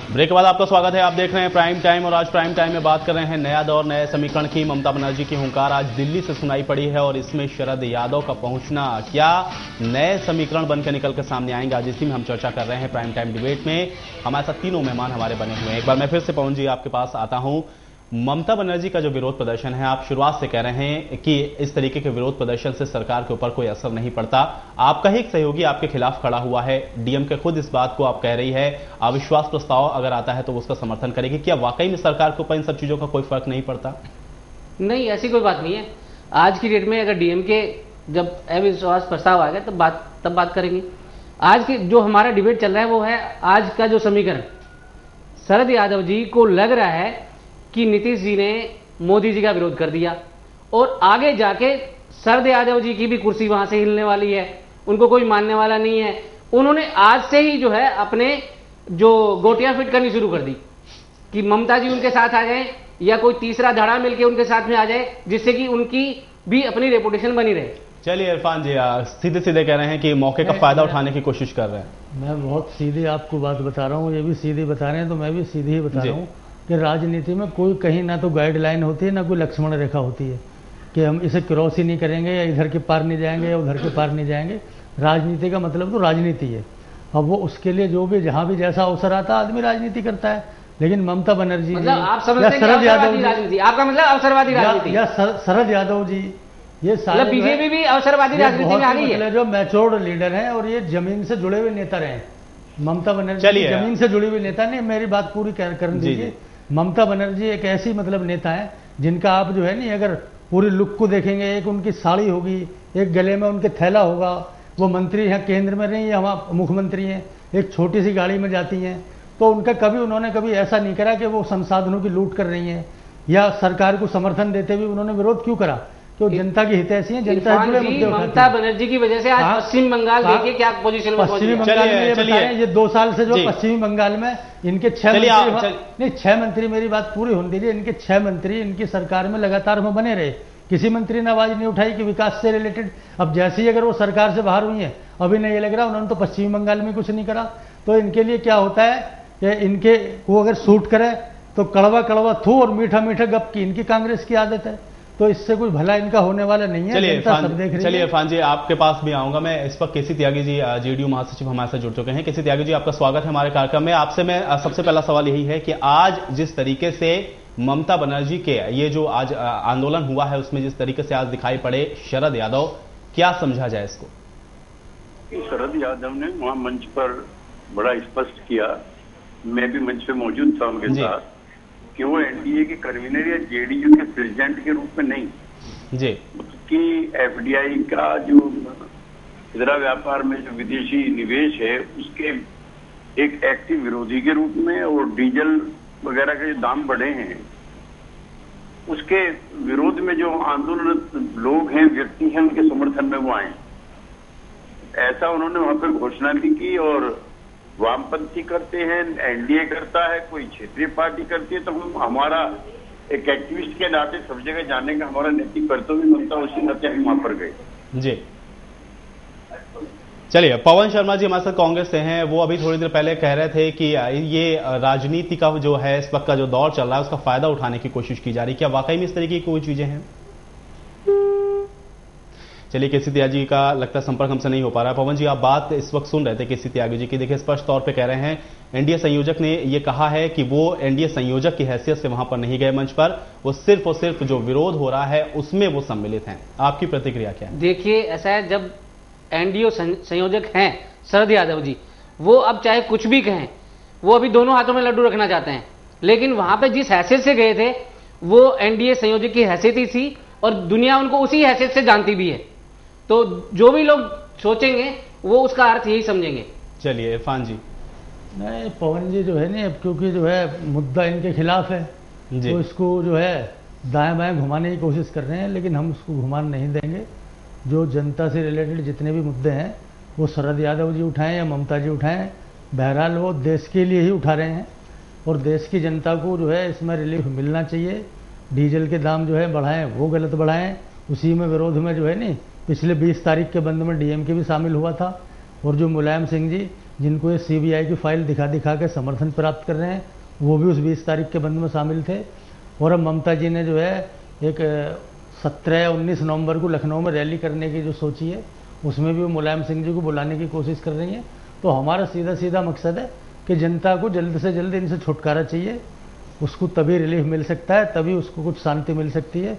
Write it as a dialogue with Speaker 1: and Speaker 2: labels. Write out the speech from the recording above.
Speaker 1: Break के बाद आपका स्वागत है। आप देख रहे हैं प्राइम टाइम और आज प्राइम टाइम में बात कर रहे हैं नया दौर नए समीकरण की। ममता बनर्जी की हुंकार आज दिल्ली से सुनाई पड़ी है और इसमें शरद यादव का पहुंचना क्या नए समीकरण बनकर निकल कर सामने आएंगे, आज इसी में हम चर्चा कर रहे हैं प्राइम टाइम डिबेट में। हमारे साथ तीनों मेहमान हमारे बने हुए हैं। एक बार मैं फिर से पवन जी आपके पास आता हूं। ममता बनर्जी का जो विरोध प्रदर्शन है, आप शुरुआत से कह रहे हैं कि इस तरीके के विरोध प्रदर्शन से सरकार के ऊपर कोई असर नहीं पड़ता। आपका ही एक सहयोगी आपके खिलाफ खड़ा हुआ है, डीएमके खुद इस बात को आप कह रही है अविश्वास प्रस्ताव अगर आता है तो वो उसका समर्थन करेगी। क्या वाकई में सरकार के ऊपर इन सब चीजों का कोई फर्क नहीं पड़ता?
Speaker 2: नहीं, ऐसी कोई बात नहीं है। आज की डेट में अगर डीएमके जब अविश्वास प्रस्ताव आएगा तब बात करेंगे। आज के जो हमारा डिबेट चल रहा है वो है आज का जो समीकरण। शरद यादव जी को लग रहा है कि नीतीश जी ने मोदी जी का विरोध कर दिया और आगे जाके शरद यादव जी की भी कुर्सी वहां से हिलने वाली है, उनको कोई मानने वाला नहीं है। उन्होंने आज से ही जो है अपने जो गोटियां फिट करनी शुरू कर दी कि ममता जी उनके साथ आ जाए या कोई तीसरा धड़ा मिलकर उनके साथ में आ जाए, जिससे कि उनकी भी अपनी रेपुटेशन बनी रहे।
Speaker 1: चलिए इरफान जी, सीधे सीधे कह रहे हैं कि मौके का फायदा उठाने की कोशिश कर रहे हैं।
Speaker 3: मैं बहुत सीधी आपको बात बता रहा हूँ, ये भी सीधी बता रहे हैं तो मैं भी सीधी ही बता रहा हूँ कि राजनीति में कोई कहीं ना तो गाइडलाइन होती है ना कोई लक्ष्मण रेखा होती है कि हम इसे क्रॉस ही नहीं करेंगे या इधर के पार नहीं जाएंगे या उधर के पार नहीं जाएंगे। राजनीति का मतलब तो राजनीति है। अब वो उसके लिए जो भी जहां भी जैसा अवसर आता आदमी राजनीति करता है। लेकिन ममता बनर्जी
Speaker 2: मतलब आप समझते हैं शरद यादव राजनीति, आपका मतलब अवसरवादी राजनीति
Speaker 3: या शरद यादव जी, ये सारे
Speaker 2: बीजेपी भी अवसरवादी राजनीति में आ गई है।
Speaker 3: जो मैच्योर्ड लीडर हैं और ये जमीन से जुड़े हुए नेता रहे। ममता बनर्जी जमीन से जुड़ी हुई नेता नहीं, मेरी बात पूरी करने दीजिए। ममता बनर्जी एक ऐसी मतलब नेता है जिनका आप जो है नहीं अगर पूरी लुक को देखेंगे, एक उनकी साड़ी होगी, एक गले में उनके थैला होगा, वो मंत्री हैं केंद्र में नहीं, हम मुख्यमंत्री हैं, एक छोटी सी गाड़ी में जाती हैं, तो उनका उन्होंने कभी ऐसा नहीं करा कि वो संसाधनों की लूट कर रही हैं या सरकार को समर्थन देते हुए उन्होंने विरोध क्यों करा, तो जनता की हितैषी है, जनता जुड़े मुद्दे उठाती है।
Speaker 2: ममता बनर्जी की वजह से आज पश्चिम बंगाल देखिए क्या पोजीशन में
Speaker 3: पश्चिमी बंगाल में ये 2 साल से जो पश्चिमी बंगाल में इनके 6 मंत्री, मेरी बात पूरी होने दीजिए, इनके 6 मंत्री इनकी सरकार में लगातार में बने रहे, किसी मंत्री ने आवाज नहीं उठाई कि विकास से रिलेटेड। अब जैसे ही अगर वो सरकार से बाहर हुई है, अभी नहीं लग रहा उन्होंने तो पश्चिमी बंगाल में कुछ नहीं करा, तो इनके लिए क्या होता है कि इनके वो अगर सूट करे तो कड़वा कड़वा थू और मीठा मीठा गप की इनकी कांग्रेस की आदत है, तो इससे कोई भला इनका होने वाला नहीं है।
Speaker 1: चलिए इरफान जी, आपके पास भी आऊंगा मैं। इस वक्त केसी त्यागी जी जेडीयू महासचिव हमारे साथ जुड़ चुके हैं। केसी त्यागी जी, आपका स्वागत है हमारे कार्यक्रम में। आपसे मैं सबसे पहला सवाल यही है कि आज जिस तरीके से ममता बनर्जी के ये जो आज आंदोलन हुआ है उसमें जिस तरीके से आज दिखाई पड़े शरद यादव, क्या समझा जाए इसको?
Speaker 4: शरद यादव ने वहां मंच पर बड़ा स्पष्ट किया, मैं भी मंच पे मौजूद था उनके साथ, कि वो एनडीए के कन्वीनर या जेडीयू के प्रेसिडेंट के रूप में नहीं जी, कि एफडीआई का जो खुदरा व्यापार में जो विदेशी निवेश है उसके एक एक्टिव विरोधी के रूप में, और डीजल वगैरह के जो दाम बढ़े हैं उसके विरोध में जो आंदोलन लोग हैं, व्यक्ति हैं, उनके समर्थन में वो आए। ऐसा उन्होंने वहां पर घोषणा भी की। और वामपंथी करते हैं, एनडीए करता है, कोई क्षेत्रीय पार्टी करती है, तो हम हमारा एक एक्टिविस्ट के नाते सब जगह जाने का हमारा नैतिक कर्तव्य बनता, उसी नाते हम वहां पर गए जी।
Speaker 1: चलिए, पवन शर्मा जी हमारे साथ कांग्रेस से हैं, वो अभी थोड़ी देर पहले कह रहे थे कि ये राजनीति का जो है इस वक्त का जो दौर चल रहा है उसका फायदा उठाने की कोशिश की जा रही है। क्या वाकई में इस तरीके की कोई चीजें हैं? चलिए, केसी त्यागी का लगता है संपर्क हमसे नहीं हो पा रहा है। पवन जी, आप बात इस वक्त सुन रहे थे केसी त्यागी जी की। देखिए, स्पष्ट तौर पे कह रहे हैं एनडीए संयोजक ने ये कहा है कि वो एनडीए संयोजक की हैसियत से वहां पर नहीं गए मंच पर, वो सिर्फ और सिर्फ जो विरोध हो रहा है उसमें वो सम्मिलित हैं। आपकी प्रतिक्रिया क्या है?
Speaker 2: देखिए, ऐसा है, जब एनडीए संयोजक हैं शरद यादव जी, वो अब चाहे कुछ भी कहें, वो अभी दोनों हाथों में लड्डू रखना चाहते हैं, लेकिन वहां पे जिस हैसियत से गए थे वो एनडीए संयोजक की हैसियत ही थी और दुनिया उनको उसी हैसियत से जानती भी है। तो जो भी लोग सोचेंगे वो उसका अर्थ यही समझेंगे।
Speaker 1: चलिए इरफान जी।
Speaker 3: नहीं, पवन जी जो है नहीं, अब क्योंकि जो है मुद्दा इनके खिलाफ है तो इसको जो है दाएं बाएं घुमाने की कोशिश कर रहे हैं, लेकिन हम उसको घुमान नहीं देंगे। जो जनता से रिलेटेड जितने भी मुद्दे हैं वो शरद यादव जी उठाएं या ममता जी उठाएं, बहरहाल वो देश के लिए ही उठा रहे हैं और देश की जनता को जो है इसमें रिलीफ मिलना चाहिए। डीजल के दाम जो है बढ़ाएं, वो गलत बढ़ाएं, उसी में विरोध में जो है नहीं पिछले 20 तारीख के बंद में डीएमके भी शामिल हुआ था और जो मुलायम सिंह जी जिनको ये सीबीआई की फाइल दिखा दिखा के समर्थन प्राप्त कर रहे हैं, वो भी उस 20 तारीख के बंद में शामिल थे। और अब ममता जी ने जो है एक 17 या 19 नवंबर को लखनऊ में रैली करने की जो सोची है, उसमें भी वो मुलायम सिंह जी को बुलाने की कोशिश कर रही हैं। तो हमारा सीधा सीधा मकसद है कि जनता को जल्द से जल्द इनसे छुटकारा चाहिए, उसको तभी रिलीफ मिल सकता है, तभी उसको कुछ शांति मिल सकती है।